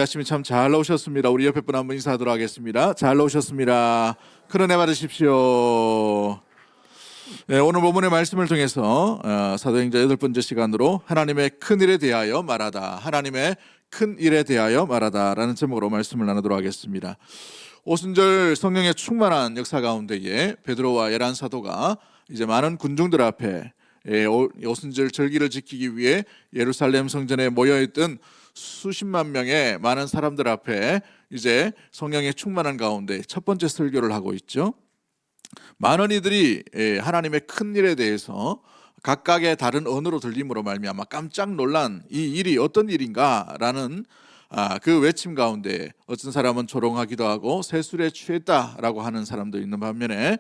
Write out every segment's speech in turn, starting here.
아침에 참 잘 나오셨습니다. 우리 옆에 분 한번 인사하도록 하겠습니다. 잘 나오셨습니다. 큰 은혜 받으십시오. 네, 오늘 본문의 말씀을 통해서 사도행전 8번째 시간으로 하나님의 큰 일에 대하여 말하다, 하나님의 큰 일에 대하여 말하다 라는 제목으로 말씀을 나누도록 하겠습니다. 오순절 성령의 충만한 역사 가운데에 베드로와 열한 사도가 이제 많은 군중들 앞에 오순절 절기를 지키기 위해 예루살렘 성전에 모여있던 수십만 명의 많은 사람들 앞에 이제 성령의 충만한 가운데 첫 번째 설교를 하고 있죠. 많은 이들이 하나님의 큰 일에 대해서 각각의 다른 언어로 들림으로 말미암아 깜짝 놀란 이 일이 어떤 일인가라는 그 외침 가운데 어떤 사람은 조롱하기도 하고 새술에 취했다라고 하는 사람도 있는 반면에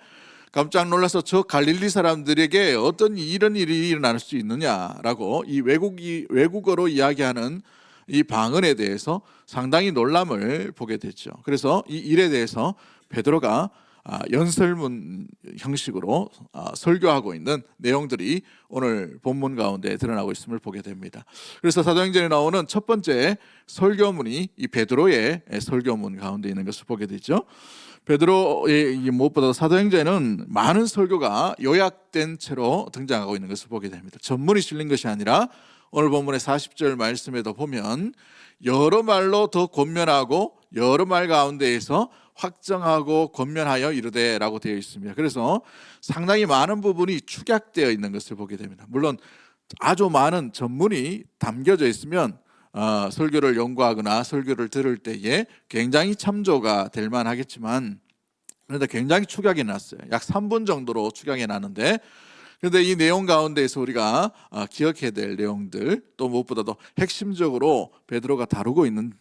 깜짝 놀라서 저 갈릴리 사람들에게 어떤 이런 일이 일어날 수 있느냐라고 이 외국어로 이야기하는 이 방언에 대해서 상당히 놀람을 보게 됐죠. 그래서 이 일에 대해서 베드로가 연설문 형식으로 설교하고 있는 내용들이 오늘 본문 가운데 드러나고 있음을 보게 됩니다. 그래서 사도행전에 나오는 첫 번째 설교문이 이 베드로의 설교문 가운데 있는 것을 보게 되죠. 베드로의 무엇보다 사도행전에는 많은 설교가 요약된 채로 등장하고 있는 것을 보게 됩니다. 전문이 실린 것이 아니라 오늘 본문의 40절 말씀에도 보면 여러 말로 더 권면하고 여러 말 가운데에서 확정하고 권면하여 이르되 라고 되어 있습니다. 그래서 상당히 많은 부분이 축약되어 있는 것을 보게 됩니다. 물론 아주 많은 전문이 담겨져 있으면 설교를 연구하거나 설교를 들을 때에 굉장히 참조가 될 만하겠지만, 그런데 굉장히 축약이 났어요. 약 3분 정도로 축약이 나는데, 그런데 이 내용 가운데에서 우리가 기억해야 될 내용들, 또 무엇보다도 핵심적으로 베드로가 다루고 있는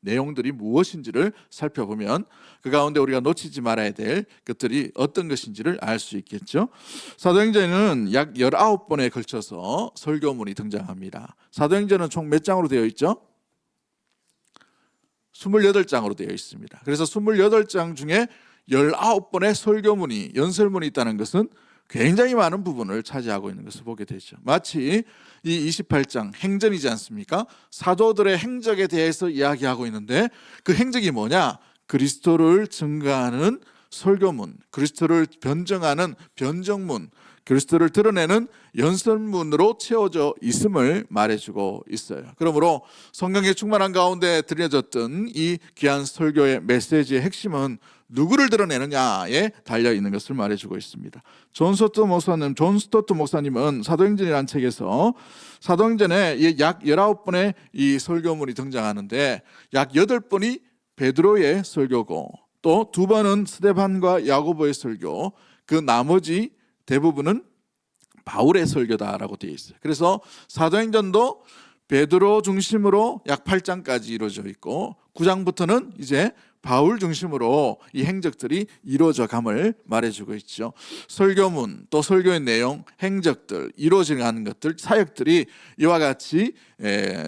내용들이 무엇인지를 살펴보면 그 가운데 우리가 놓치지 말아야 될 것들이 어떤 것인지를 알 수 있겠죠. 사도행전에는 약 19번에 걸쳐서 설교문이 등장합니다. 사도행전은 총 몇 장으로 되어 있죠? 28장으로 되어 있습니다. 그래서 28장 중에 19번의 설교문이, 연설문이 있다는 것은 굉장히 많은 부분을 차지하고 있는 것을 보게 되죠. 마치 이 28장 행전이지 않습니까? 사도들의 행적에 대해서 이야기하고 있는데 그 행적이 뭐냐? 그리스도를 증거하는 설교문, 그리스도를 변정하는 변정문, 그리스도를 드러내는 연설문으로 채워져 있음을 말해주고 있어요. 그러므로 성령의 충만한 가운데 드려졌던 이 귀한 설교의 메시지의 핵심은 누구를 드러내느냐에 달려있는 것을 말해주고 있습니다. 존 스토트 목사님은 사도행전이라는 책에서 사도행전에 약 19번의 이 설교문이 등장하는데 약 8번이 베드로의 설교고 또 2번은 스데반과 야고보의 설교, 그 나머지 대부분은 바울의 설교다라고 되어 있어요. 그래서 사도행전도 베드로 중심으로 약 8장까지 이루어져 있고 9장부터는 이제 바울 중심으로 이 행적들이 이루어져 감을 말해주고 있죠. 설교문, 또 설교의 내용, 행적들, 이루어져가는 것들, 사역들이 이와 같이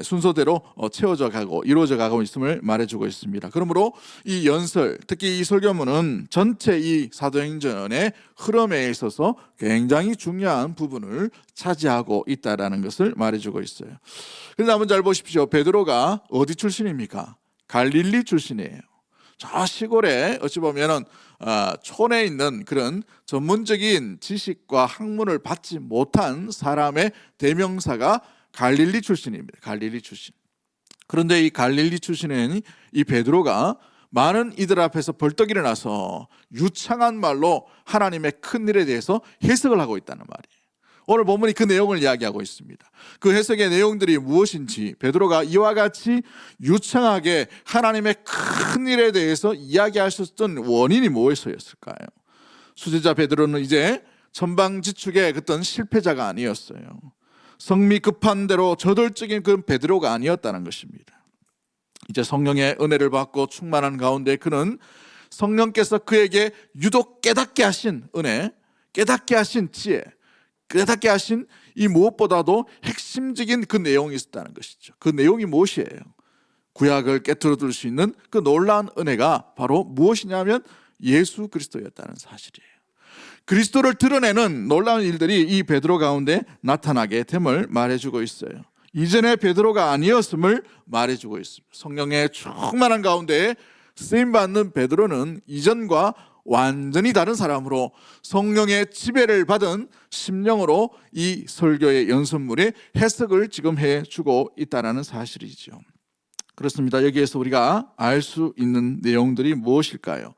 순서대로 채워져 가고 이루어져 가고 있음을 말해주고 있습니다. 그러므로 이 연설, 특히 이 설교문은 전체 이 사도행전의 흐름에 있어서 굉장히 중요한 부분을 차지하고 있다는 것을 말해주고 있어요. 그런데 한번 잘 보십시오. 베드로가 어디 출신입니까? 갈릴리 출신이에요. 저 시골에 어찌 보면은 촌에 있는 그런 전문적인 지식과 학문을 받지 못한 사람의 대명사가 갈릴리 출신입니다. 갈릴리 출신. 그런데 이 갈릴리 출신인 이 베드로가 많은 이들 앞에서 벌떡 일어나서 유창한 말로 하나님의 큰 일에 대해서 해석을 하고 있다는 말이에요. 오늘 본문이 그 내용을 이야기하고 있습니다. 그 해석의 내용들이 무엇인지, 베드로가 이와 같이 유창하게 하나님의 큰 일에 대해서 이야기하셨던 원인이 무엇이었을까요? 수제자 베드로는 이제 천방지축의 어떤 실패자가 아니었어요. 성미 급한 대로 저돌적인 그 베드로가 아니었다는 것입니다. 이제 성령의 은혜를 받고 충만한 가운데 그는 성령께서 그에게 유독 깨닫게 하신 은혜, 깨닫게 하신 지혜, 깨닫게 하신 이 무엇보다도 핵심적인 그 내용이 있었다는 것이죠. 그 내용이 무엇이에요? 구약을 깨트려둘 수 있는 그 놀라운 은혜가 바로 무엇이냐면 예수 그리스도였다는 사실이에요. 그리스도를 드러내는 놀라운 일들이 이 베드로 가운데 나타나게 됨을 말해주고 있어요. 이전에 베드로가 아니었음을 말해주고 있습니다. 성령의 충만한 가운데 쓰임받는 베드로는 이전과 완전히 다른 사람으로 성령의 지배를 받은 심령으로 이 설교의 연설문의 해석을 지금 해주고 있다는 사실이죠. 그렇습니다. 여기에서 우리가 알 수 있는 내용들이 무엇일까요?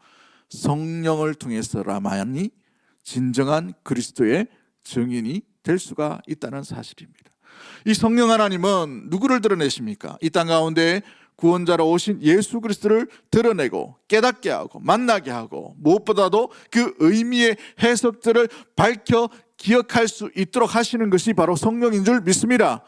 성령을 통해서라만이 진정한 그리스도의 증인이 될 수가 있다는 사실입니다. 이 성령 하나님은 누구를 드러내십니까? 이 땅 가운데 구원자로 오신 예수 그리스도를 드러내고 깨닫게 하고 만나게 하고 무엇보다도 그 의미의 해석들을 밝혀 기억할 수 있도록 하시는 것이 바로 성령인 줄 믿습니다.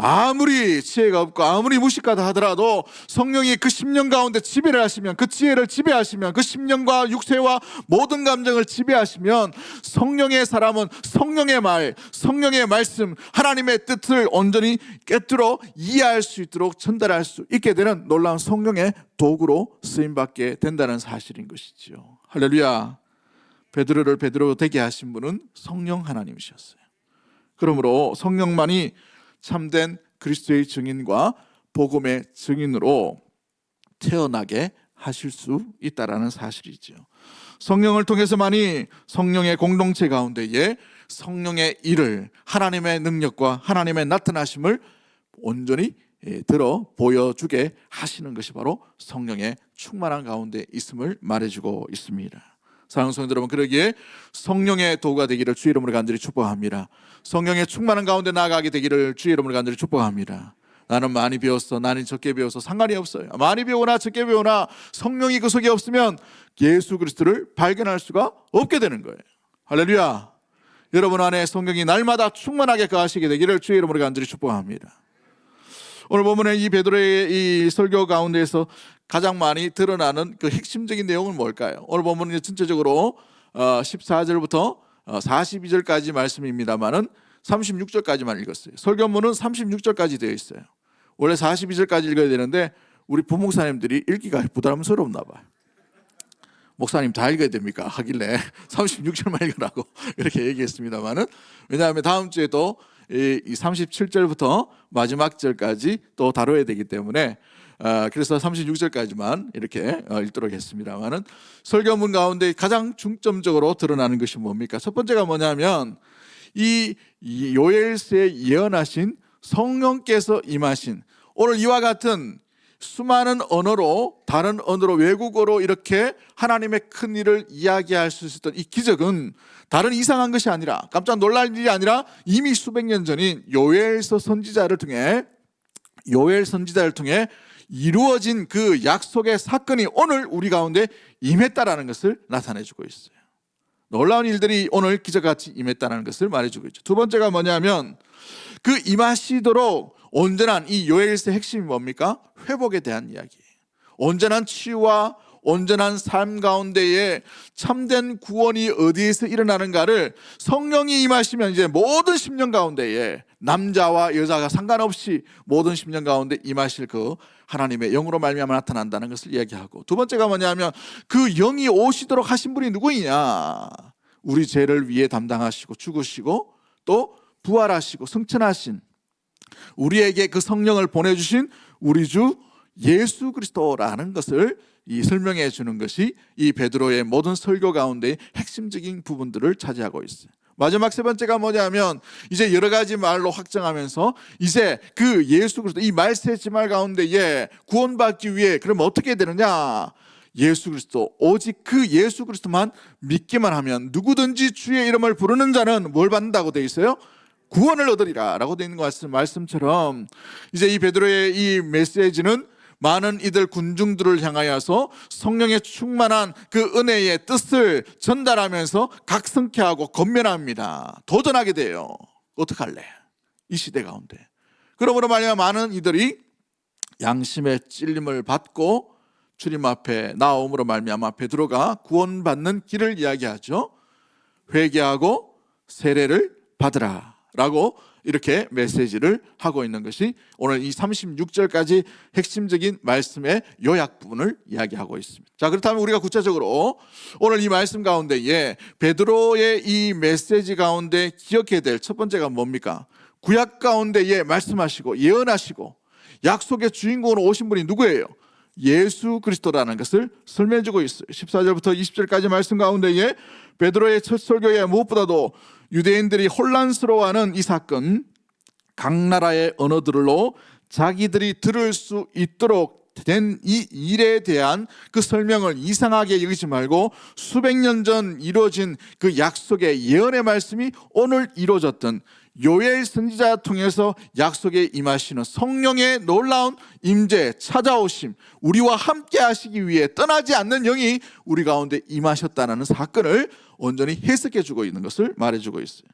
아무리 지혜가 없고 아무리 무식하다 하더라도 성령이 그 심령 가운데 지배를 하시면, 그 지혜를 지배하시면, 그 심령과 육체와 모든 감정을 지배하시면 성령의 사람은 성령의 말, 성령의 말씀, 하나님의 뜻을 온전히 꿰뚫어 이해할 수 있도록 전달할 수 있게 되는 놀라운 성령의 도구로 쓰임받게 된다는 사실인 것이지요. 할렐루야. 베드로를 베드로 되게 하신 분은 성령 하나님이셨어요. 그러므로 성령만이 참된 그리스도의 증인과 복음의 증인으로 태어나게 하실 수 있다는 사실이죠. 성령을 통해서만이 성령의 공동체 가운데에 성령의 일을, 하나님의 능력과 하나님의 나타나심을 온전히 들어 보여주게 하시는 것이 바로 성령의 충만한 가운데 있음을 말해주고 있습니다. 사랑하는 성도 여러분, 그러기에 성령의 도구가 되기를 주의 이름으로 간절히 축복합니다. 성령의 충만한 가운데 나아가게 되기를 주의 이름으로 간절히 축복합니다. 나는 많이 배웠어, 나는 적게 배워서 상관이 없어요. 많이 배우나 적게 배우나 성령이 그 속에 없으면 예수 그리스도를 발견할 수가 없게 되는 거예요. 할렐루야. 여러분 안에 성령이 날마다 충만하게 거하시게 되기를 주의 이름으로 간절히 축복합니다. 오늘 보면은 이 베드로의 이 설교 가운데에서 가장 많이 드러나는 그 핵심적인 내용은 뭘까요? 오늘 보면은 전체적으로 14절부터 42절까지 말씀입니다만은 36절까지만 읽었어요. 설교문은 36절까지 되어 있어요. 원래 42절까지 읽어야 되는데 우리 부목사님들이 읽기가 부담스럽나 봐요. 목사님 다 읽어야 됩니까? 하길래 36절만 읽으라고 이렇게 얘기했습니다만은, 왜냐하면 다음 주에 또 이 37절부터 마지막 절까지 또 다뤄야 되기 때문에 그래서 36절까지만 이렇게 읽도록 했습니다만은, 설교문 가운데 가장 중점적으로 드러나는 것이 뭡니까? 첫 번째가 뭐냐면 이 요엘서에 예언하신 성령께서 임하신, 오늘 이와 같은 수많은 언어로, 다른 언어로, 외국어로 이렇게 하나님의 큰 일을 이야기할 수 있었던 이 기적은 다른 이상한 것이 아니라, 깜짝 놀랄 일이 아니라 이미 수백 년 전인 요엘 선지자를 통해 이루어진 그 약속의 사건이 오늘 우리 가운데 임했다라는 것을 나타내주고 있어요. 놀라운 일들이 오늘 기적같이 임했다는 것을 말해주고 있죠. 두 번째가 뭐냐면 그 임하시도록 온전한 이 요엘서의 핵심이 뭡니까? 회복에 대한 이야기예요. 온전한 치유와 온전한 삶 가운데에 참된 구원이 어디에서 일어나는가를 성령이 임하시면 이제 모든 심령 가운데에 남자와 여자가 상관없이 모든 심령 가운데 임하실 그 하나님의 영으로 말미암아 나타난다는 것을 이야기하고, 두 번째가 뭐냐면 그 영이 오시도록 하신 분이 누구이냐? 우리 죄를 위해 담당하시고 죽으시고 또 부활하시고 승천하신 우리에게 그 성령을 보내주신 우리 주 예수 그리스도라는 것을 설명해 주는 것이 이 베드로의 모든 설교 가운데 핵심적인 부분들을 차지하고 있어요. 마지막 세 번째가 뭐냐면 이제 여러 가지 말로 확정하면서 이제 그 예수 그리스도, 이 말세지말 가운데에 구원받기 위해 그럼 어떻게 되느냐? 예수 그리스도, 오직 그 예수 그리스도만 믿기만 하면 누구든지 주의 이름을 부르는 자는 뭘 받는다고 되어 있어요? 구원을 얻으리라 라고 되어 있는 것 같은 말씀처럼, 이제 이 베드로의 이 메시지는 많은 이들 군중들을 향하여서 성령의 충만한 그 은혜의 뜻을 전달하면서 각성케 하고 건면합니다. 도전하게 돼요. 어떡할래? 이 시대 가운데. 그러므로 말미암아 많은 이들이 양심의 찔림을 받고 주님 앞에 나옴으로 말미암아 베드로가 구원받는 길을 이야기하죠. 회개하고 세례를 받으라 라고 이렇게 메시지를 하고 있는 것이 오늘 이 36절까지 핵심적인 말씀의 요약 부분을 이야기하고 있습니다. 자, 그렇다면 우리가 구체적으로 오늘 이 말씀 가운데에 베드로의 이 메시지 가운데 기억해야 될 첫 번째가 뭡니까? 구약 가운데에 말씀하시고 예언하시고 약속의 주인공으로 오신 분이 누구예요? 예수 그리스도라는 것을 설명해 주고 있어요. 14절부터 20절까지 말씀 가운데에 베드로의 첫 설교에 무엇보다도 유대인들이 혼란스러워하는 이 사건, 각 나라의 언어들로 자기들이 들을 수 있도록 된 이 일에 대한 그 설명을 이상하게 여기지 말고 수백 년 전 이루어진 그 약속의 예언의 말씀이 오늘 이루어졌던 요엘 선지자 통해서 약속에 임하시는 성령의 놀라운 임재, 찾아오심, 우리와 함께 하시기 위해 떠나지 않는 영이 우리 가운데 임하셨다는 사건을 온전히 해석해 주고 있는 것을 말해 주고 있어요.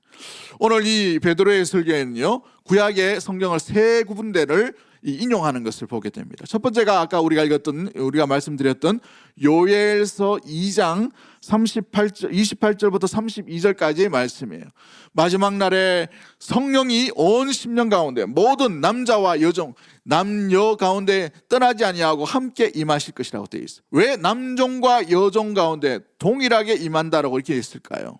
오늘 이 베드로의 설교에는요, 구약의 성경을 세 구분대를 인용하는 것을 보게 됩니다. 첫 번째가 아까 우리가 말씀드렸던 요엘서 2장 28절부터 32절까지의 말씀이에요. 마지막 날에 성령이 온 심령 가운데 모든 남자와 여종, 남녀 가운데 떠나지 아니하고 함께 임하실 것이라고 되어 있어요. 왜 남종과 여종 가운데 동일하게 임한다라고 이렇게 했을까요?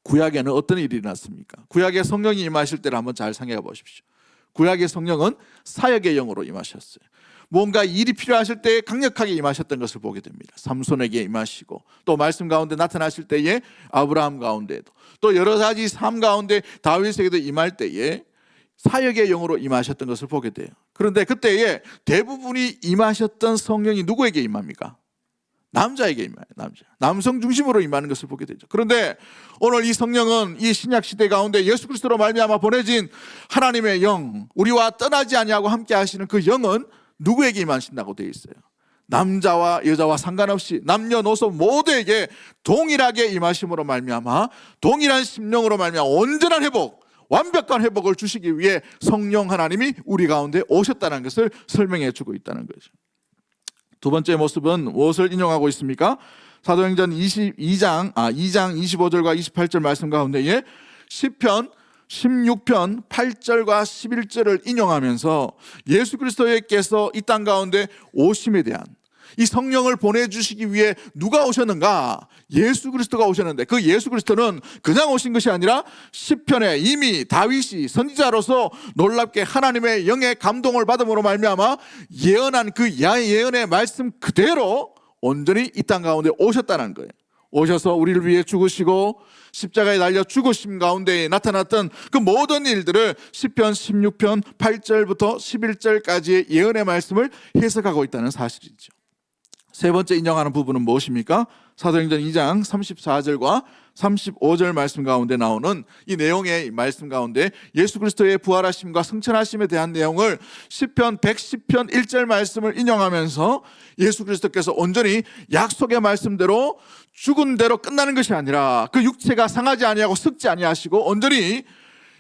구약에는 어떤 일이 일어났습니까? 구약의 성령이 임하실 때를 한번 잘 생각해 보십시오. 구약의 성령은 사역의 영으로 임하셨어요. 뭔가 일이 필요하실 때 강력하게 임하셨던 것을 보게 됩니다. 삼손에게 임하시고, 또 말씀 가운데 나타나실 때에 아브라함 가운데도, 또 여러 가지 삶 가운데 다윗에게도 임할 때에 사역의 영으로 임하셨던 것을 보게 돼요. 그런데 그때에 대부분이 임하셨던 성령이 누구에게 임합니까? 남자에게 임해요. 남성 중심으로 임하는 것을 보게 되죠. 그런데 오늘 이 성령은 이 신약 시대 가운데 예수 그리스도로 말미암아 보내진 하나님의 영, 우리와 떠나지 아니하고 함께 하시는 그 영은 누구에게 임하신다고 되어 있어요? 남자와 여자와 상관없이 남녀노소 모두에게 동일하게 임하심으로 말미암아 동일한 심령으로 말미암아 온전한 회복, 완벽한 회복을 주시기 위해 성령 하나님이 우리 가운데 오셨다는 것을 설명해 주고 있다는 거죠. 두 번째 모습은 무엇을 인용하고 있습니까? 사도행전 2장 25절과 28절 말씀 가운데에 시편 16편 8절과 11절을 인용하면서 예수 그리스도께서 이 땅 가운데 오심에 대한, 이 성령을 보내주시기 위해 누가 오셨는가? 예수 그리스도가 오셨는데, 그 예수 그리스도는 그냥 오신 것이 아니라 시편에 이미 다윗이 선지자로서 놀랍게 하나님의 영의 감동을 받음으로 말미암아 예언한 그 예언의 말씀 그대로 온전히 이 땅 가운데 오셨다는 거예요. 오셔서 우리를 위해 죽으시고 십자가에 달려 죽으심 가운데 나타났던 그 모든 일들을 시편 16편 8절부터 11절까지의 예언의 말씀을 해석하고 있다는 사실이죠. 세 번째 인정하는 부분은 무엇입니까? 사도행전 2장 34절과 35절 말씀 가운데 나오는 이 내용의 말씀 가운데 예수 그리스도의 부활하심과 승천하심에 대한 내용을 시편 110편 1절 말씀을 인용하면서 예수 그리스도께서 온전히 약속의 말씀대로 죽은 대로 끝나는 것이 아니라 그 육체가 상하지 아니하고 썩지 아니하시고 온전히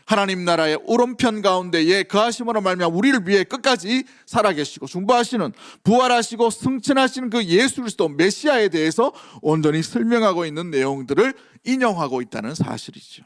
하나님 나라의 오른편 가운데에 거하심으로 말미암아 우리를 위해 끝까지 살아계시고 중보하시는, 부활하시고 승천하시는 그 예수 그리스도 메시아에 대해서 온전히 설명하고 있는 내용들을 인용하고 있다는 사실이죠.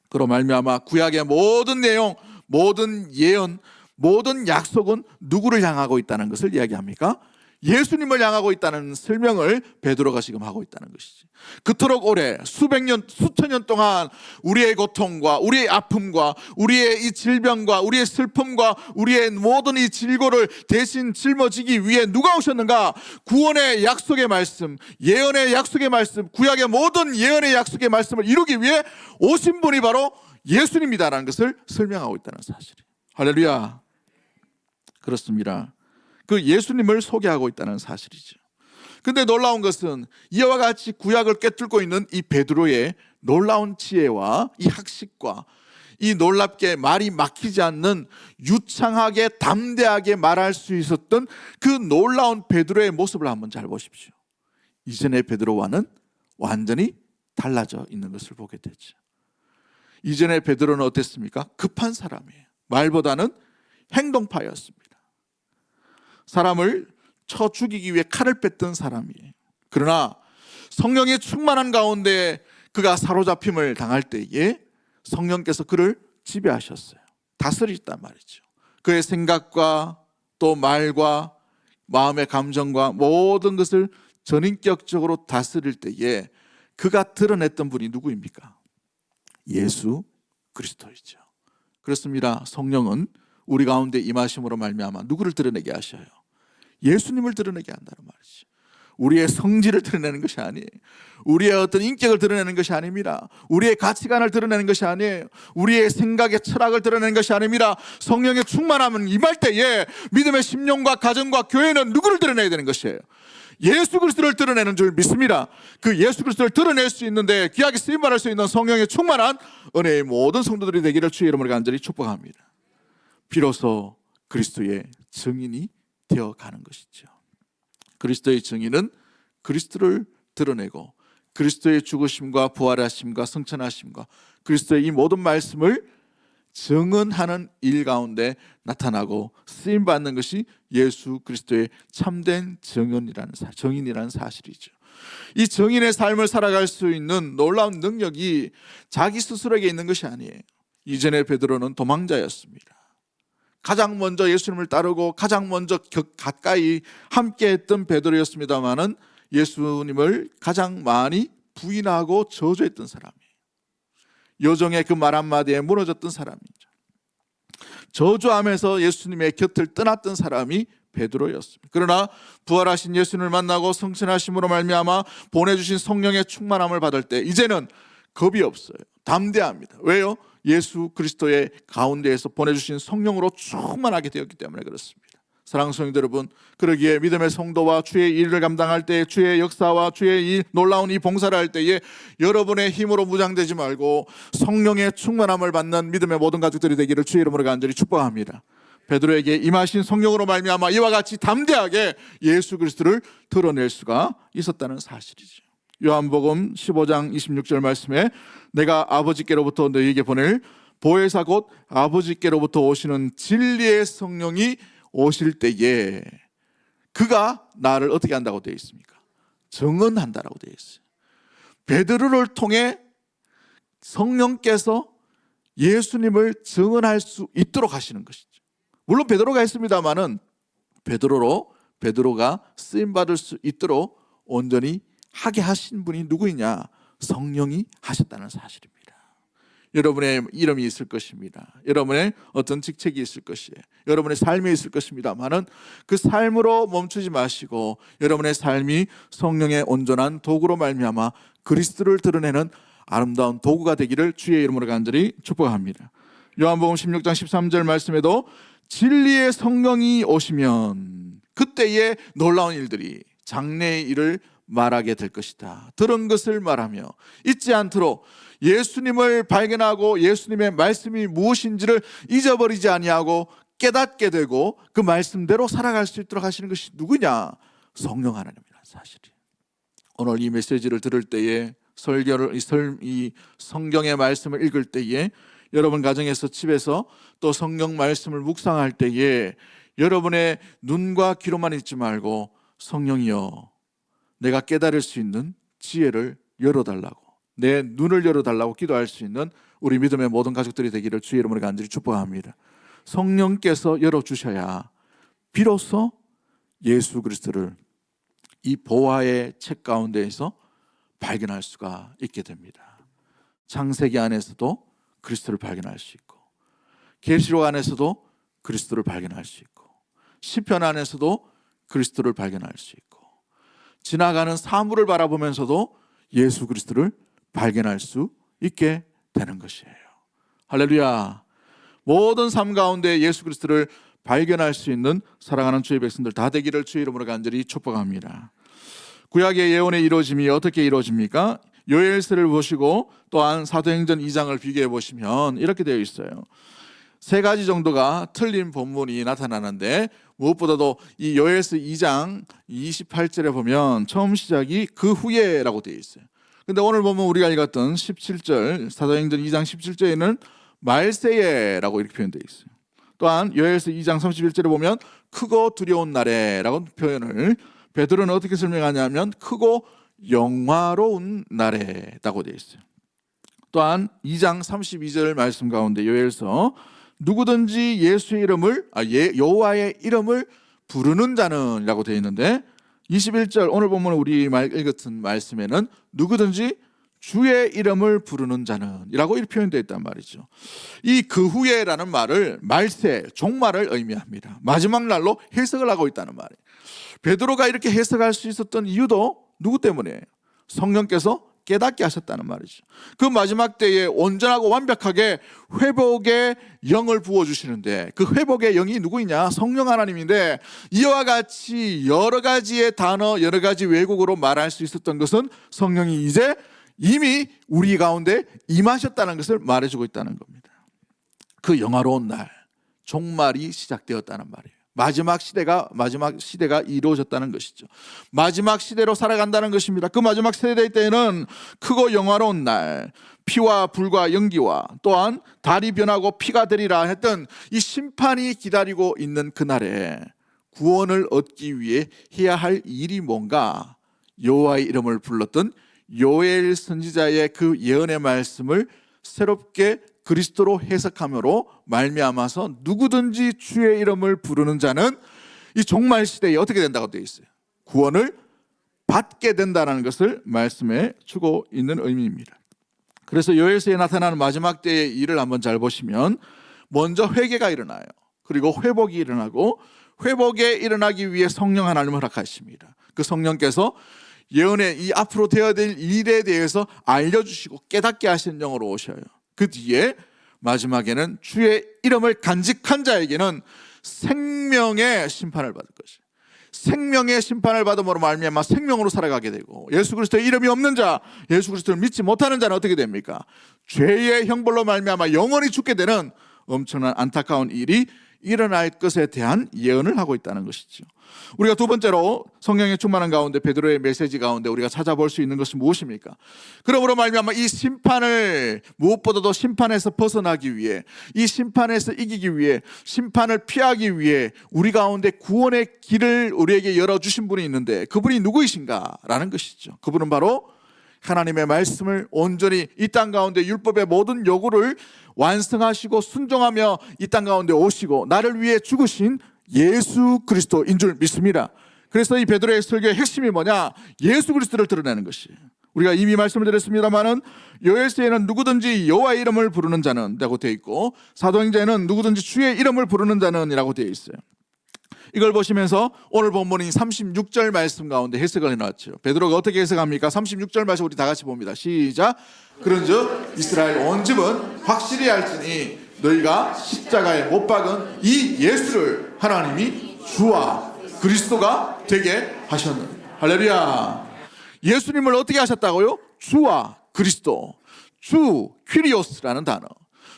그로 말미암아 구약의 모든 내용, 모든 예언, 모든 약속은 누구를 향하고 있다는 것을 이야기합니까? 예수님을 향하고 있다는 설명을 베드로가 지금 하고 있다는 것이지. 그토록 오래 수백 년, 수천 년 동안 우리의 고통과 우리의 아픔과 우리의 이 질병과 우리의 슬픔과 우리의 모든 이 질고를 대신 짊어지기 위해 누가 오셨는가? 구원의 약속의 말씀, 예언의 약속의 말씀, 구약의 모든 예언의 약속의 말씀을 이루기 위해 오신 분이 바로 예수님이다라는 것을 설명하고 있다는 사실이에요. 할렐루야. 그렇습니다. 그 예수님을 소개하고 있다는 사실이죠. 근데 놀라운 것은 이와 같이 구약을 꿰뚫고 있는 이 베드로의 놀라운 지혜와 이 학식과 이 놀랍게 말이 막히지 않는 유창하게 담대하게 말할 수 있었던 그 놀라운 베드로의 모습을 한번 잘 보십시오. 이전의 베드로와는 완전히 달라져 있는 것을 보게 되죠. 이전의 베드로는 어땠습니까? 급한 사람이에요. 말보다는 행동파였습니다. 사람을 쳐 죽이기 위해 칼을 뺐던 사람이에요. 그러나 성령의 충만한 가운데 그가 사로잡힘을 당할 때에 성령께서 그를 지배하셨어요. 다스리셨단 말이죠. 그의 생각과 또 말과 마음의 감정과 모든 것을 전인격적으로 다스릴 때에 그가 드러냈던 분이 누구입니까? 예수 그리스도이죠. 그렇습니다. 성령은 우리 가운데 임하심으로 말미암아 누구를 드러내게 하셔요? 예수님을 드러내게 한다는 말이죠. 우리의 성질을 드러내는 것이 아니에요. 우리의 어떤 인격을 드러내는 것이 아닙니다. 우리의 가치관을 드러내는 것이 아니에요. 우리의 생각의 철학을 드러내는 것이 아닙니다. 성령의 충만함은 임할 때에 믿음의 심령과 가정과 교회는 누구를 드러내야 되는 것이에요? 예수 그리스도를 드러내는 줄 믿습니다. 그 예수 그리스도를 드러낼 수 있는데 귀하게 쓰임받을 수 있는 성령의 충만한 은혜의 모든 성도들이 되기를 주의 이름으로 간절히 축복합니다. 비로소 그리스도의 증인이 되어가는 것이죠. 그리스도의 증인은 그리스도를 드러내고 그리스도의 죽으심과 부활하심과 승천하심과 그리스도의 이 모든 말씀을 증언하는 일 가운데 나타나고 쓰임받는 것이 예수 그리스도의 참된 증인이라는 사실이죠. 이 증인의 삶을 살아갈 수 있는 놀라운 능력이 자기 스스로에게 있는 것이 아니에요. 이전에 베드로는 도망자였습니다. 가장 먼저 예수님을 따르고 가장 먼저 가까이 함께했던 베드로였습니다마는 예수님을 가장 많이 부인하고 저주했던 사람이에요. 여종의 그 말 한마디에 무너졌던 사람이죠. 저주하면서 예수님의 곁을 떠났던 사람이 베드로였습니다. 그러나 부활하신 예수님을 만나고 성천하심으로 말미암아 보내주신 성령의 충만함을 받을 때 이제는 겁이 없어요. 담대합니다. 왜요? 예수 그리스도의 가운데에서 보내주신 성령으로 충만하게 되었기 때문에 그렇습니다. 사랑하는 성도 여러분, 그러기에 믿음의 성도와 주의 일을 감당할 때, 주의 역사와 주의 이 놀라운 이 봉사를 할 때에 여러분의 힘으로 무장되지 말고 성령의 충만함을 받는 믿음의 모든 가족들이 되기를 주의 이름으로 간절히 축복합니다. 베드로에게 임하신 성령으로 말미암아 이와 같이 담대하게 예수 그리스도를 드러낼 수가 있었다는 사실이죠. 요한복음 15장 26절 말씀에 내가 아버지께로부터 너희에게 보낼 보혜사 곧 아버지께로부터 오시는 진리의 성령이 오실 때에 그가 나를 어떻게 한다고 되어 있습니까? 증언한다라고 되어 있어요. 베드로를 통해 성령께서 예수님을 증언할 수 있도록 하시는 것이죠. 물론 베드로가 했습니다마는 베드로가 쓰임받을 수 있도록 온전히 하게 하신 분이 누구이냐? 성령이 하셨다는 사실입니다. 여러분의 이름이 있을 것입니다. 여러분의 어떤 직책이 있을 것이에요. 여러분의 삶이 있을 것입니다만은 그 삶으로 멈추지 마시고 여러분의 삶이 성령의 온전한 도구로 말미암아 그리스도를 드러내는 아름다운 도구가 되기를 주의 이름으로 간절히 축복합니다. 요한복음 16장 13절 말씀에도 진리의 성령이 오시면 그때의 놀라운 일들이 장래의 일을 말하게 될 것이다. 들은 것을 말하며 잊지 않도록 예수님을 발견하고 예수님의 말씀이 무엇인지를 잊어버리지 아니하고 깨닫게 되고 그 말씀대로 살아갈 수 있도록 하시는 것이 누구냐? 성령 하나님이라는 사실이. 오늘 이 메시지를 들을 때에 이 성경의 말씀을 읽을 때에 여러분 가정에서 집에서 또 성경 말씀을 묵상할 때에 여러분의 눈과 귀로만 있지 말고 성령이여 내가 깨달을 수 있는 지혜를 열어달라고 내 눈을 열어달라고 기도할 수 있는 우리 믿음의 모든 가족들이 되기를 주의 이름으로 간절히 축복합니다. 성령께서 열어주셔야 비로소 예수 그리스도를 이 보화의 책 가운데에서 발견할 수가 있게 됩니다. 창세기 안에서도 그리스도를 발견할 수 있고 계시록 안에서도 그리스도를 발견할 수 있고 시편 안에서도 그리스도를 발견할 수 있고 지나가는 사물을 바라보면서도 예수 그리스도를 발견할 수 있게 되는 것이에요. 할렐루야. 모든 삶 가운데 예수 그리스도를 발견할 수 있는 사랑하는 주의 백성들 다 되기를 주의 이름으로 간절히 축복합니다. 구약의 예언의 이루어짐이 어떻게 이루어집니까? 요엘서를 보시고 또한 사도행전 2장을 비교해 보시면 이렇게 되어 있어요. 세 가지 정도가 틀린 본문이 나타나는데 무엇보다도 이 요엘서 2장 28절에 보면 처음 시작이 그 후에라고 되어 있어요. 근데 오늘 보면 우리가 읽었던 17절 사도행전 2장 17절에는 말세에라고 이렇게 표현되어 있어요. 또한 요엘서 2장 31절에 보면 크고 두려운 날에라고 표현을 베드로는 어떻게 설명하냐면 크고 영화로운 날에라고 되어 있어요. 또한 2장 32절 말씀 가운데 요엘서 누구든지 예수의 이름을 여호와의 이름을 부르는 자는 라고 되어 있는데 21절 오늘 보면 우리 읽었던 말씀에는 누구든지 주의 이름을 부르는 자는 이라고 이렇게 표현되어 있단 말이죠. 이 그 후에라는 말을 말세, 종말을 의미합니다. 마지막 날로 해석을 하고 있다는 말이에요. 베드로가 이렇게 해석할 수 있었던 이유도 누구 때문이에요? 성령께서 깨닫게 하셨다는 말이죠. 그 마지막 때에 온전하고 완벽하게 회복의 영을 부어주시는데, 그 회복의 영이 누구이냐? 성령 하나님인데, 이와 같이 여러 가지의 단어, 여러 가지 외국어로 말할 수 있었던 것은 성령이 이제 이미 우리 가운데 임하셨다는 것을 말해주고 있다는 겁니다. 그 영화로운 날, 종말이 시작되었다는 말이에요. 마지막 시대가 이루어졌다는 것이죠. 마지막 시대로 살아간다는 것입니다. 그 마지막 세대 때에는 크고 영화로운 날, 피와 불과 연기와 또한 달이 변하고 피가 되리라 했던 이 심판이 기다리고 있는 그날에 구원을 얻기 위해 해야 할 일이 뭔가, 여호와의 이름을 불렀던 요엘 선지자의 그 예언의 말씀을 새롭게 그리스도로 해석함으로 말미암아서 누구든지 주의 이름을 부르는 자는 이 종말 시대에 어떻게 된다고 되어 있어요? 구원을 받게 된다는 것을 말씀해 주고 있는 의미입니다. 그래서 요엘서에 나타나는 마지막 때의 일을 한번 잘 보시면, 먼저 회개가 일어나요. 그리고 회복이 일어나고, 회복에 일어나기 위해 성령 하나님을 허락하십니다. 그 성령께서 예언의 이 앞으로 되어야 될 일에 대해서 알려주시고 깨닫게 하시는 영으로 오셔요. 그 뒤에 마지막에는 주의 이름을 간직한 자에게는 생명의 심판을 받을 것이에요. 생명의 심판을 받음으로 말미암아 생명으로 살아가게 되고, 예수 그리스도의 이름이 없는 자, 예수 그리스도를 믿지 못하는 자는 어떻게 됩니까? 죄의 형벌로 말미암아 영원히 죽게 되는 엄청난 안타까운 일이 일어날 것에 대한 예언을 하고 있다는 것이죠. 우리가 두 번째로 성령의 충만한 가운데, 베드로의 메시지 가운데 우리가 찾아볼 수 있는 것은 무엇입니까? 그러므로 말미암아 이 심판을, 무엇보다도 심판에서 벗어나기 위해, 이 심판에서 이기기 위해, 심판을 피하기 위해 우리 가운데 구원의 길을 우리에게 열어주신 분이 있는데, 그분이 누구이신가? 라는 것이죠. 그분은 바로 하나님의 말씀을 온전히 이 땅 가운데 율법의 모든 요구를 완성하시고 순종하며 이 땅 가운데 오시고 나를 위해 죽으신 예수 그리스도인 줄 믿습니다. 그래서 이 베드로의 설교의 핵심이 뭐냐? 예수 그리스도를 드러내는 것이에요. 우리가 이미 말씀을 드렸습니다마는 요엘서에는 누구든지 여호와의 이름을 부르는 자는 라고 되어 있고, 사도행전에는 누구든지 주의 이름을 부르는 자는 이라고 되어 있어요. 이걸 보시면서 오늘 본문인 36절 말씀 가운데 해석을 해놨죠. 베드로가 어떻게 해석합니까? 36절 말씀 우리 다 같이 봅니다. 시작. 그런즉 이스라엘 온 집은 확실히 알지니 너희가 십자가에 못 박은 이 예수를 하나님이 주와 그리스도가 되게 하셨느니. 할렐루야. 예수님을 어떻게 하셨다고요? 주와 그리스도. 주, 퀴리오스라는 단어.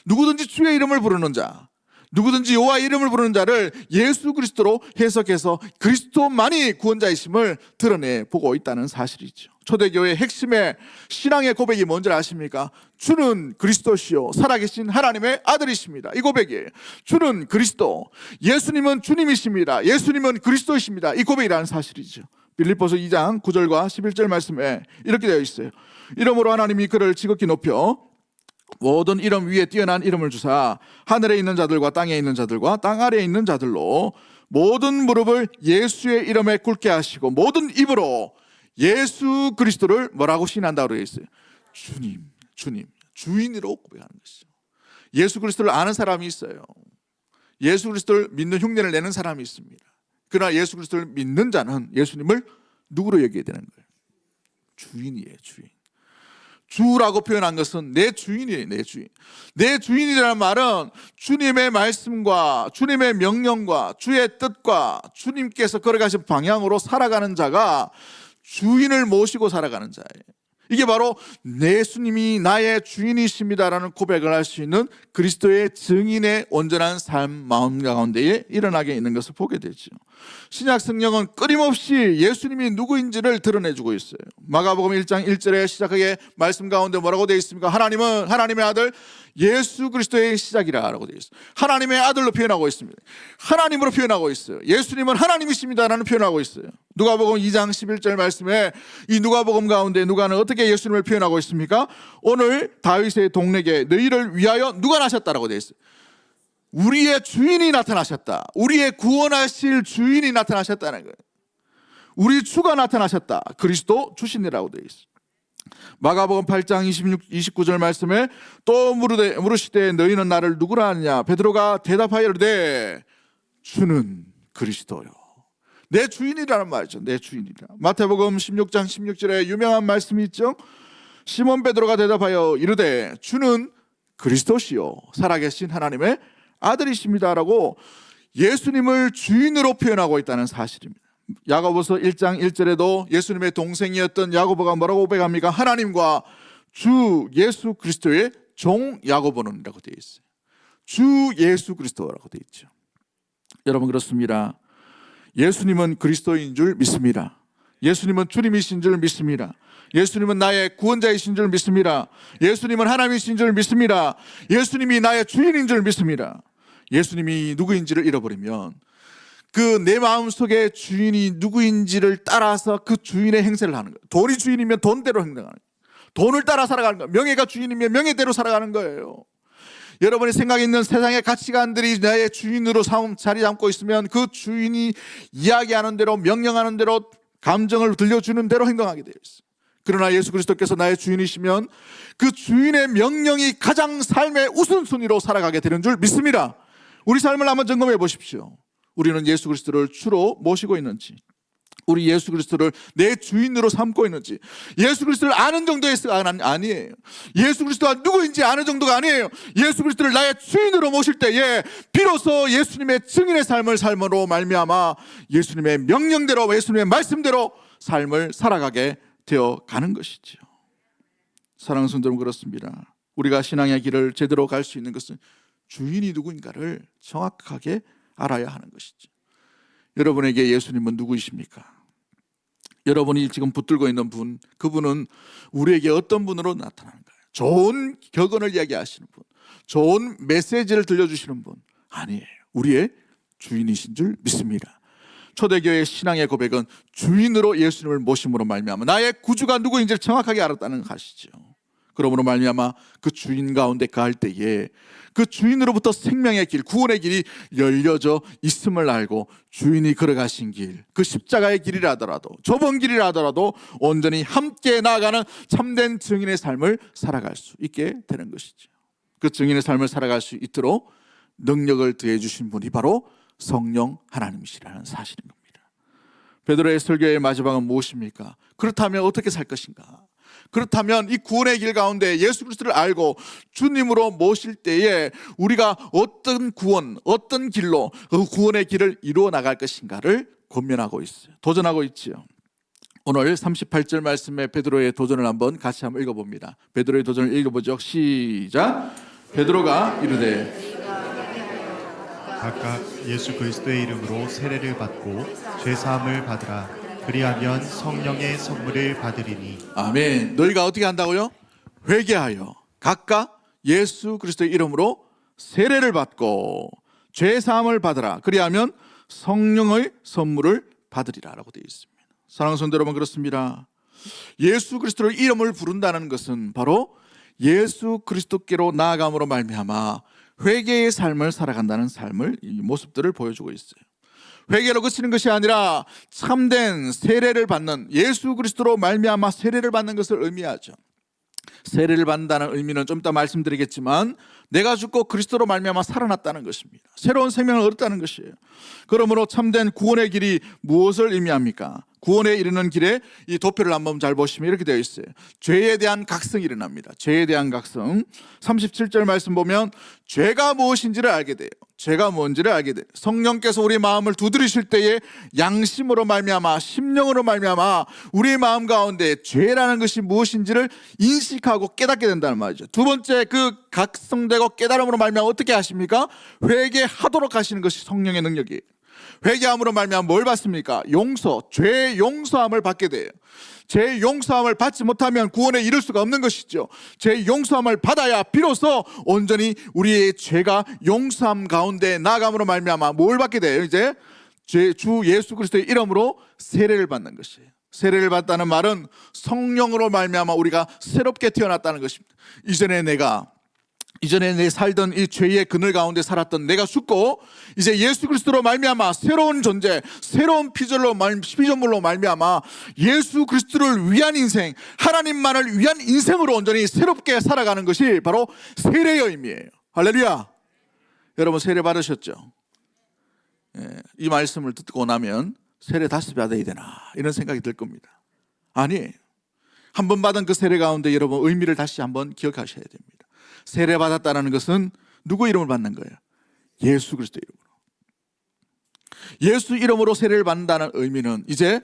누구든지 주의 이름을 부르는 자, 누구든지 여호와의 이름을 부르는 자를 예수 그리스도로 해석해서 그리스도만이 구원자이심을 드러내 보고 있다는 사실이죠. 초대교회의 핵심의 신앙의 고백이 뭔지 아십니까? 주는 그리스도시요 살아계신 하나님의 아들이십니다. 이 고백이에요. 주는 그리스도, 예수님은 주님이십니다. 예수님은 그리스도이십니다. 이 고백이라는 사실이죠. 빌립보서 2장 9절과 11절 말씀에 이렇게 되어 있어요. 이러므로 하나님이 그를 지극히 높여 모든 이름 위에 뛰어난 이름을 주사 하늘에 있는 자들과 땅에 있는 자들과 땅 아래에 있는 자들로 모든 무릎을 예수의 이름에 꿇게 하시고 모든 입으로 예수 그리스도를 뭐라고 시인한다고 되어 있어요? 주님, 주인으로 고백하는 것이죠. 예수 그리스도를 아는 사람이 있어요. 예수 그리스도를 믿는 흉내를 내는 사람이 있습니다. 그러나 예수 그리스도를 믿는 자는 예수님을 누구로 여기게 되는 거예요? 주인이에요, 주인. 주라고 표현한 것은 내 주인이에요, 내 주인. 내 주인이라는 말은 주님의 말씀과 주님의 명령과 주의 뜻과 주님께서 걸어가신 방향으로 살아가는 자가 주인을 모시고 살아가는 자예요. 이게 바로 내 예수님이 나의 주인이십니다라는 고백을 할 수 있는 그리스도의 증인의 온전한 삶 마음 가운데에 일어나게 있는 것을 보게 되죠. 신약 성경은 끊임없이 예수님이 누구인지를 드러내주고 있어요. 마가복음 1장 1절에 시작하게 말씀 가운데 뭐라고 되어 있습니까? 하나님은 하나님의 아들 예수 그리스도의 시작이라고 되어 있어요. 하나님의 아들로 표현하고 있습니다. 하나님으로 표현하고 있어요. 예수님은 하나님이십니다라는 표현하고 있어요. 누가복음 2장 11절 말씀에 이 누가복음 가운데 누가는 어떻게 예수님을 표현하고 있습니까? 오늘 다윗의 동네에 너희를 위하여 누가 나셨다라고 되어 있어요. 우리의 주인이 나타나셨다. 우리의 구원하실 주인이 나타나셨다는 거예요. 우리 주가 나타나셨다. 그리스도 주신이라고 되어 있어요. 마가복음 8장 29절 말씀에 또 물으시되 너희는 나를 누구라 하느냐? 베드로가 대답하여 이르되 주는 그리스도요. 내 주인이라는 말이죠. 내 주인이라. 마태복음 16장 16절에 유명한 말씀이 있죠. 시몬 베드로가 대답하여 이르되 주는 그리스도시요 살아계신 하나님의 아들이십니다라고 예수님을 주인으로 표현하고 있다는 사실입니다. 야고보서 1장 1절에도 예수님의 동생이었던 야고보가 뭐라고 고백합니까? 하나님과 주 예수 그리스도의 종 야고보는이라고 되어 있어요. 주 예수 그리스도라고 되어 있죠. 여러분 그렇습니다. 예수님은 그리스도인 줄 믿습니다. 예수님은 주님이신 줄 믿습니다. 예수님은 나의 구원자이신 줄 믿습니다. 예수님은 하나님이신 줄 믿습니다. 예수님이 나의 주인인 줄 믿습니다. 예수님이 누구인지를 잃어버리면 그 내 마음속에 주인이 누구인지를 따라서 그 주인의 행세를 하는 거예요. 돈이 주인이면 돈대로 행동하는 거예요. 돈을 따라 살아가는 거예요. 명예가 주인이면 명예대로 살아가는 거예요. 여러분의 생각에 있는 세상의 가치관들이 나의 주인으로 자리 잡고 있으면 그 주인이 이야기하는 대로 명령하는 대로 감정을 들려주는 대로 행동하게 되어 있어요. 그러나 예수 그리스도께서 나의 주인이시면 그 주인의 명령이 가장 삶의 우선순위로 살아가게 되는 줄 믿습니다. 우리 삶을 한번 점검해 보십시오. 우리는 예수 그리스도를 주로 모시고 있는지, 우리 예수 그리스도를 내 주인으로 삼고 있는지, 예수 그리스도를 아는 정도의 아니에요. 예수 그리스도가 누구인지 아는 정도가 아니에요. 예수 그리스도를 나의 주인으로 모실 때에 비로소 예수님의 증인의 삶을 삶으로 말미암아 예수님의 명령대로 예수님의 말씀대로 삶을 살아가게 되어 가는 것이죠. 사랑하는 성도 여러분 그렇습니다. 우리가 신앙의 길을 제대로 갈 수 있는 것은 주인이 누구인가를 정확하게 알아야 하는 것이죠. 여러분에게 예수님은 누구이십니까? 여러분이 지금 붙들고 있는 분, 그분은 우리에게 어떤 분으로 나타나는 거예요? 좋은 격언을 이야기하시는 분, 좋은 메시지를 들려주시는 분 아니에요. 우리의 주인이신 줄 믿습니다. 초대교회의 신앙의 고백은 주인으로 예수님을 모심으로 말미암아 나의 구주가 누구인지를 정확하게 알았다는 것이죠. 그러므로 말미암아 그 주인 가운데 가할 때에 그 주인으로부터 생명의 길, 구원의 길이 열려져 있음을 알고 주인이 걸어가신 길, 그 십자가의 길이라 하더라도 좁은 길이라 하더라도 온전히 함께 나아가는 참된 증인의 삶을 살아갈 수 있게 되는 것이죠. 그 증인의 삶을 살아갈 수 있도록 능력을 더해 주신 분이 바로 성령 하나님이시라는 사실인 겁니다. 베드로의 설교의 마지막은 무엇입니까? 그렇다면 어떻게 살 것인가? 그렇다면 이 구원의 길 가운데 예수 그리스도를 알고 주님으로 모실 때에 우리가 어떤 구원, 어떤 길로 그 구원의 길을 이루어 나갈 것인가를 고민하고 있어요. 도전하고 있지요. 오늘 38절 말씀에 베드로의 도전을 같이 한번 읽어봅니다. 베드로의 도전을 읽어보죠. 시작. 베드로가 이르되 각각 예수 그리스도의 이름으로 세례를 받고 죄 사함을 받으라. 그리하면 성령의 선물을 받으리니. 아멘. 너희가 어떻게 한다고요? 회개하여 각각 예수 그리스도의 이름으로 세례를 받고 죄 사함을 받으라. 그리하면 성령의 선물을 받으리라 라고 되어 있습니다. 사랑하는 성도 여러분 그렇습니다. 예수 그리스도의 이름을 부른다는 것은 바로 예수 그리스도께로 나아감으로 말미암아 회개의 삶을 살아간다는 이 모습들을 보여주고 있어요. 회개로 그치는 것이 아니라 참된 세례를 받는, 예수 그리스도로 말미암아 세례를 받는 것을 의미하죠. 세례를 받는다는 의미는 좀 이따 말씀드리겠지만 내가 죽고 그리스도로 말미암아 살아났다는 것입니다. 새로운 생명을 얻었다는 것이에요. 그러므로 참된 구원의 길이 무엇을 의미합니까? 구원에 이르는 길에 이 도표를 한번 잘 보시면 이렇게 되어 있어요. 죄에 대한 각성이 일어납니다. 죄에 대한 각성. 37절 말씀 보면 죄가 무엇인지를 알게 돼요. 죄가 뭔지를 알게 돼요. 성령께서 우리 마음을 두드리실 때에 양심으로 말미암아 심령으로 말미암아 우리의 마음 가운데 죄라는 것이 무엇인지를 인식하고 깨닫게 된다는 말이죠. 두 번째 그 각성되고 깨달음으로 말미암아 어떻게 하십니까? 회개하도록 하시는 것이 성령의 능력이에요. 회개함으로 말미암아 뭘 받습니까? 죄 용서함을 받게 돼요. 죄 용서함을 받지 못하면 구원에 이를 수가 없는 것이죠. 죄 용서함을 받아야 비로소 온전히 우리의 죄가 용서함 가운데 나아감으로 말미암아 뭘 받게 돼요? 이제 주 예수 그리스도의 이름으로 세례를 받는 것이에요. 세례를 받다는 말은 성령으로 말미암아 우리가 새롭게 태어났다는 것입니다. 이전에 내가 이전에 내 살던 이 죄의 그늘 가운데 살았던 내가 죽고 이제 예수 그리스도로 말미암아 새로운 존재, 새로운 피조물로 말미암아 예수 그리스도를 위한 인생, 하나님만을 위한 인생으로 온전히 새롭게 살아가는 것이 바로 세례의 의미예요. 할렐루야. 여러분 세례 받으셨죠? 이 말씀을 듣고 나면 세례 다시 받아야 되나 이런 생각이 들 겁니다. 아니에요. 한 번 받은 그 세례 가운데 여러분 의미를 다시 한번 기억하셔야 됩니다. 세례 받았다는 것은 누구 이름을 받는 거예요? 예수 그리스도 이름으로. 예수 이름으로 세례를 받는다는 의미는 이제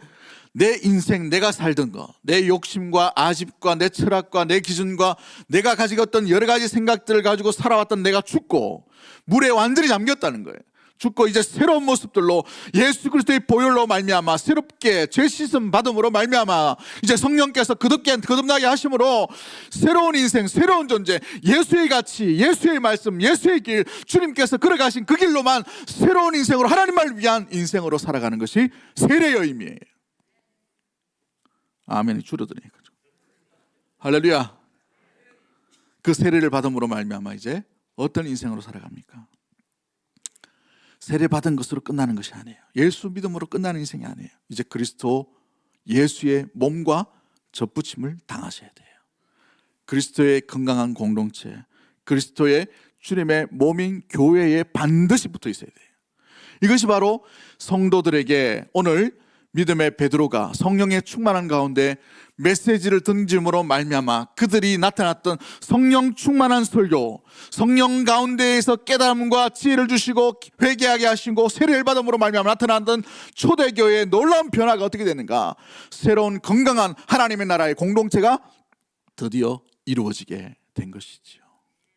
내 인생, 내가 살던 거, 내 욕심과 아집과 내 철학과 내 기준과 내가 가지고 있던 여러 가지 생각들을 가지고 살아왔던 내가 죽고 물에 완전히 잠겼다는 거예요. 죽고 이제 새로운 모습들로 예수 그리스도의 보혈로 말미암아 새롭게 죄 씻음 받음으로 말미암아 이제 성령께서 거듭나게 하심으로 새로운 인생, 새로운 존재, 예수의 가치, 예수의 말씀, 예수의 길, 주님께서 걸어가신 그 길로만 새로운 인생으로 하나님을 위한 인생으로 살아가는 것이 세례의 의미예요. 아멘이 줄어드니까. 할렐루야. 그 세례를 받음으로 말미암아 이제 어떤 인생으로 살아갑니까? 세례 받은 것으로 끝나는 것이 아니에요. 예수 믿음으로 끝나는 인생이 아니에요. 이제 그리스도 예수의 몸과 접붙임을 당하셔야 돼요. 그리스도의 건강한 공동체, 그리스도의 주님의 몸인 교회에 반드시 붙어 있어야 돼요. 이것이 바로 성도들에게 오늘 믿음의 베드로가 성령의 충만한 가운데 메시지를 던짐으로 말미암아 그들이 나타났던 성령 충만한 설교, 성령 가운데에서 깨달음과 지혜를 주시고 회개하게 하시고 세례를 받음으로 말미암아 나타났던 초대교회의 놀라운 변화가 어떻게 되는가? 새로운 건강한 하나님의 나라의 공동체가 드디어 이루어지게 된 것이지요.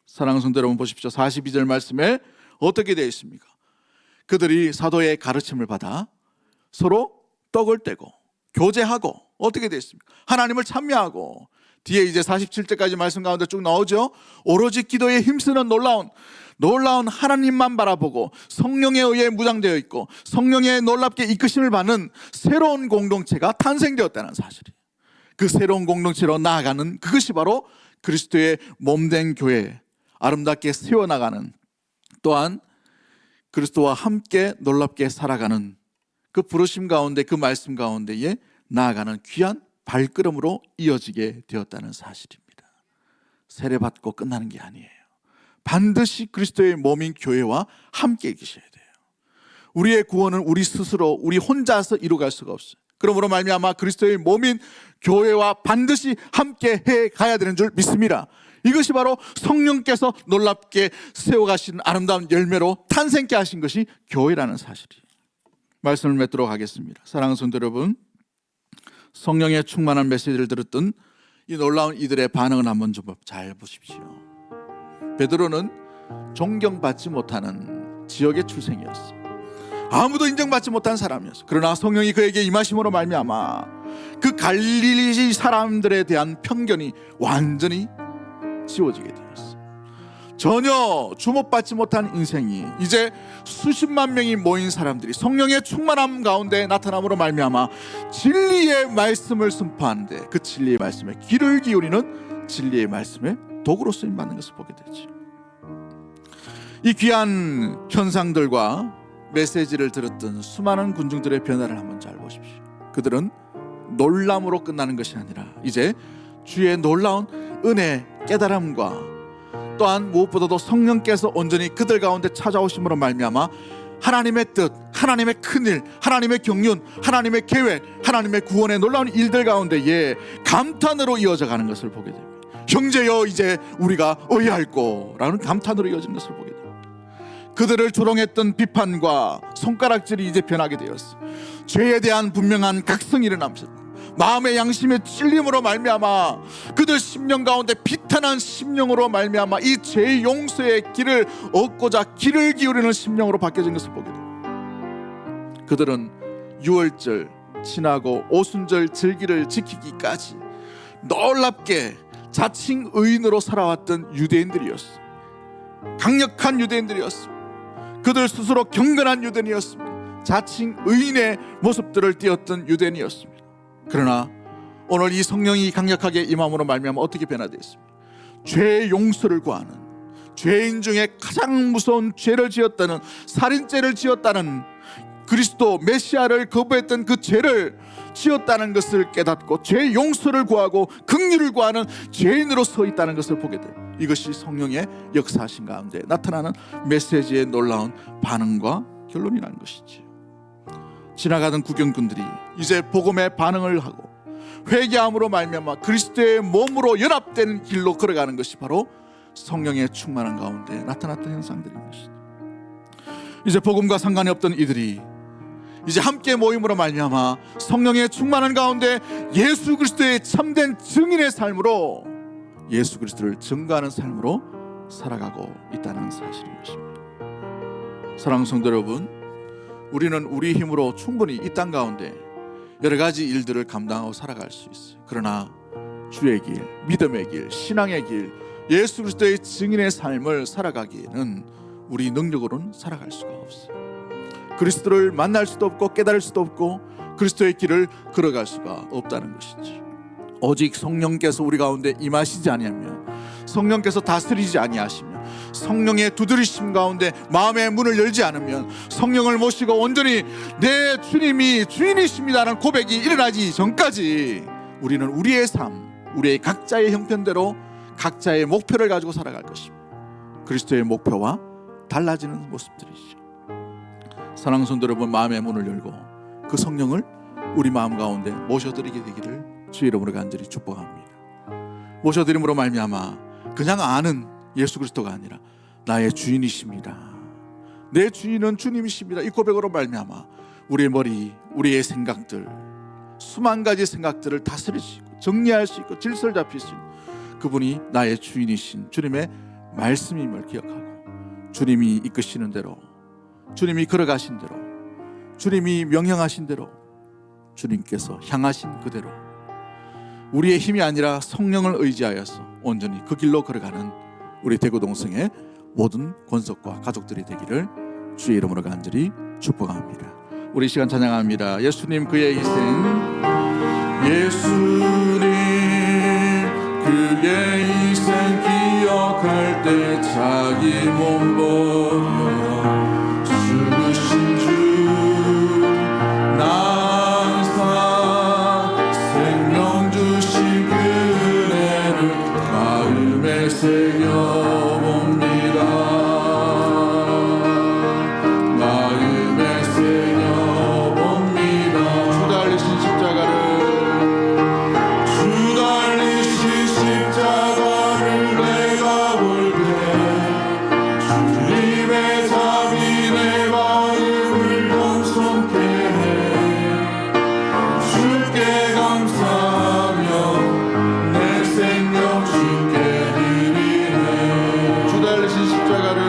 사랑하는 성도 여러분 보십시오. 42절 말씀에 어떻게 되어 있습니까? 그들이 사도의 가르침을 받아 서로 떡을 떼고 교제하고 어떻게 됐습니까? 하나님을 찬미하고 뒤에 이제 47절까지 말씀 가운데 쭉 나오죠. 오로지 기도에 힘쓰는 놀라운 하나님만 바라보고 성령에 의해 무장되어 있고 성령의 놀랍게 이끄심을 받는 새로운 공동체가 탄생되었다는 사실이, 그 새로운 공동체로 나아가는 그것이 바로 그리스도의 몸된 교회, 아름답게 세워나가는, 또한 그리스도와 함께 놀랍게 살아가는 그 부르심 가운데, 그 말씀 가운데에 나아가는 귀한 발걸음으로 이어지게 되었다는 사실입니다. 세례받고 끝나는 게 아니에요. 반드시 그리스도의 몸인 교회와 함께 계셔야 돼요. 우리의 구원은 우리 스스로, 우리 혼자서 이루어갈 수가 없어요. 그러므로 말미암아 그리스도의 몸인 교회와 반드시 함께 해 가야 되는 줄 믿습니다. 이것이 바로 성령께서 놀랍게 세워가신 아름다운 열매로 탄생케 하신 것이 교회라는 사실이에요. 말씀을 맺도록 하겠습니다. 사랑하는 성도 여러분, 성령의 충만한 메시지를 들었던 이 놀라운 이들의 반응을 한번 좀 잘 보십시오. 베드로는 존경받지 못하는 지역의 출생이었어. 아무도 인정받지 못한 사람이었어. 그러나 성령이 그에게 임하심으로 말미암아 그 갈릴리 사람들에 대한 편견이 완전히 지워지게 되었어. 전혀 주목받지 못한 인생이 이제 수십만 명이 모인 사람들이 성령의 충만함 가운데 나타남으로 말미암아 진리의 말씀을 선포하는데 그 진리의 말씀에 귀를 기울이는 진리의 말씀에 도구로 쓰임받는 것을 보게 되죠. 이 귀한 현상들과 메시지를 들었던 수많은 군중들의 변화를 한번 잘 보십시오. 그들은 놀람으로 끝나는 것이 아니라 이제 주의 놀라운 은혜, 깨달음과 또한 무엇보다도 성령께서 온전히 그들 가운데 찾아오심으로 말미암아 하나님의 뜻, 하나님의 큰일, 하나님의 경륜, 하나님의 계획, 하나님의 구원의 놀라운 일들 가운데에 감탄으로 이어져 가는 것을 보게 됩니다. 형제여 이제 우리가 어이할꼬라는 감탄으로 이어진 것을 보게 됩니다. 그들을 조롱했던 비판과 손가락질이 이제 변하게 되었어. 죄에 대한 분명한 각성이 일어나면서 마음의 양심의 찔림으로 말미암아 그들 심령 가운데 비탄한 심령으로 말미암아 이 죄의 용서의 길을 얻고자 귀를 기울이는 심령으로 바뀌어진 것을 보게 됩니다. 그들은 유월절 지나고 오순절 절기를 지키기까지 놀랍게 자칭 의인으로 살아왔던 유대인들이었어. 강력한 유대인들이었습니다. 그들 스스로 경건한 유대인이었습니다. 자칭 의인의 모습들을 띄었던 유대인이었습니다. 그러나 오늘 이 성령이 강력하게 임함으로 말미암아 어떻게 변화되었습니까? 죄의 용서를 구하는, 죄인 중에 가장 무서운 죄를 지었다는, 살인죄를 지었다는, 그리스도 메시아를 거부했던 그 죄를 지었다는 것을 깨닫고 죄 용서를 구하고 긍휼을 구하는 죄인으로 서 있다는 것을 보게 돼요. 이것이 성령의 역사하신 가운데 나타나는 메시지의 놀라운 반응과 결론이라는 것이지. 지나가던 구경꾼들이 이제 복음에 반응을 하고 회개함으로 말미암아 그리스도의 몸으로 연합되는 길로 걸어가는 것이 바로 성령의 충만한 가운데 나타났던 현상들인 것이다. 이제 복음과 상관이 없던 이들이 이제 함께 모임으로 말미암아 성령의 충만한 가운데 예수 그리스도의 참된 증인의 삶으로 예수 그리스도를 증거하는 삶으로 살아가고 있다는 사실인 것입니다. 사랑하는 성도 여러분, 우리는 우리 힘으로 충분히 이 땅 가운데 여러 가지 일들을 감당하고 살아갈 수 있어요. 그러나 주의 길, 믿음의 길, 신앙의 길, 예수 그리스도의 증인의 삶을 살아가기에는 우리 능력으로는 살아갈 수가 없어요. 그리스도를 만날 수도 없고 깨달을 수도 없고 그리스도의 길을 걸어갈 수가 없다는 것이지. 오직 성령께서 우리 가운데 임하시지 아니하면, 성령께서 다스리지 아니하시면, 성령의 두드리심 가운데 마음의 문을 열지 않으면, 성령을 모시고 온전히 내 주님이 주인이십니다라는 고백이 일어나지 전까지 우리는 우리의 삶, 우리의 각자의 형편대로 각자의 목표를 가지고 살아갈 것입니다. 그리스도의 목표와 달라지는 모습들이죠. 사랑하는 성도 여러분, 마음의 문을 열고 그 성령을 우리 마음 가운데 모셔드리게 되기를 주의 이름으로 간절히 축복합니다. 모셔드림으로 말미암아 그냥 아는 예수 그리스도가 아니라 나의 주인이십니다, 내 주인은 주님이십니다, 이 고백으로 말미암아 우리의 머리, 우리의 생각들, 수만 가지 생각들을 다스릴 수 있고 정리할 수 있고 질서를 잡힐 수 있는 그분이 나의 주인이신 주님의 말씀임을 기억하고 주님이 이끄시는 대로, 주님이 걸어가신 대로, 주님이 명령하신 대로, 주님께서 향하신 그대로 우리의 힘이 아니라 성령을 의지하여서 온전히 그 길로 걸어가는 우리 대구동성의 모든 권속과 가족들이 되기를 주의 이름으로 간절히 축복합니다. 우리 시간 찬양합니다. 예수님 그의 희생, 예수님 그의 희생 기억할 때 자기 몸 버려 죽으신 주 나사 생명 주신 그네를 마음에 새겨봅니다. 마음에 새겨봅니다. 주 달리신 십자가를, 주 달리신 십자가를 내가 볼 때 주님의 잠이 내 마음을 동성케 해. 주께 감사하며 내 생명 주께 드리네. 주 달리신 십자가를,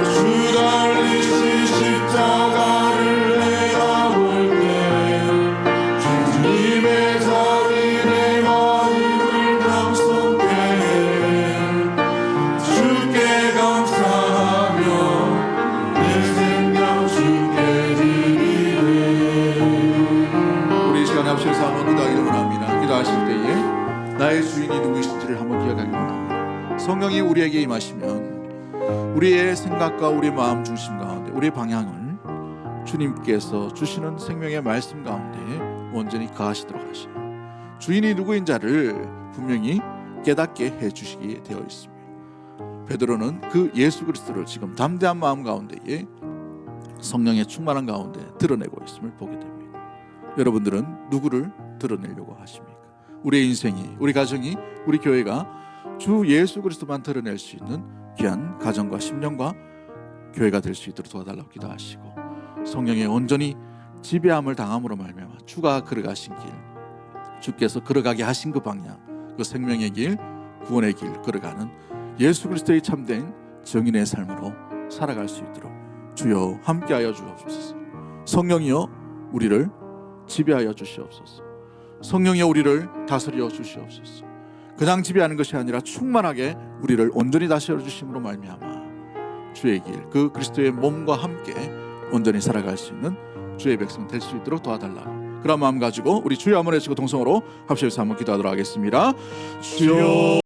주 달리신 십자가를 내가 볼 때 주님의 잠이 내 마음을 동성케 해. 주께 감사하며 내 생명 주께 드리네. 우리 이 시간에 합심해서 한번 기도하기를 원합니다. 기도하실 때에 나의 주인이 누구이신지를 한번 기억하기 원합니다. 성령이 우리에게 임하시면 우리의 생각과 우리 마음 중심 가운데 우리의 방향을 주님께서 주시는 생명의 말씀 가운데 온전히 거하시도록 하시고 주인이 누구인 자를 분명히 깨닫게 해주시게 되어 있습니다. 베드로는 그 예수 그리스도를 지금 담대한 마음 가운데에 성령의 충만한 가운데 드러내고 있음을 보게 됩니다. 여러분들은 누구를 드러내려고 하십니까? 우리의 인생이, 우리 가정이, 우리 교회가 주 예수 그리스도만 드러낼 수 있는 귀한 가정과 심령과 교회가 될 수 있도록 도와달라고 기도하시고 성령의 온전히 지배함을 당함으로 말미암아 주가 걸어가신 길, 주께서 걸어가게 하신 그 방향, 그 생명의 길, 구원의 길 걸어가는 예수 그리스도의 참된 정인의 삶으로 살아갈 수 있도록 주여 함께하여 주옵소서. 성령이여 우리를 지배하여 주시옵소서. 성령이여 우리를 다스려 주시옵소서. 그냥 지배하는 것이 아니라 충만하게 우리를 온전히 다스려 주심으로 말미암아 주의 길, 그 그리스도의 몸과 함께 온전히 살아갈 수 있는 주의 백성 될 수 있도록 도와달라고, 그런 마음 가지고 우리 주여 한번 외치고 동성으로 합심해서 한번 기도하도록 하겠습니다. 주여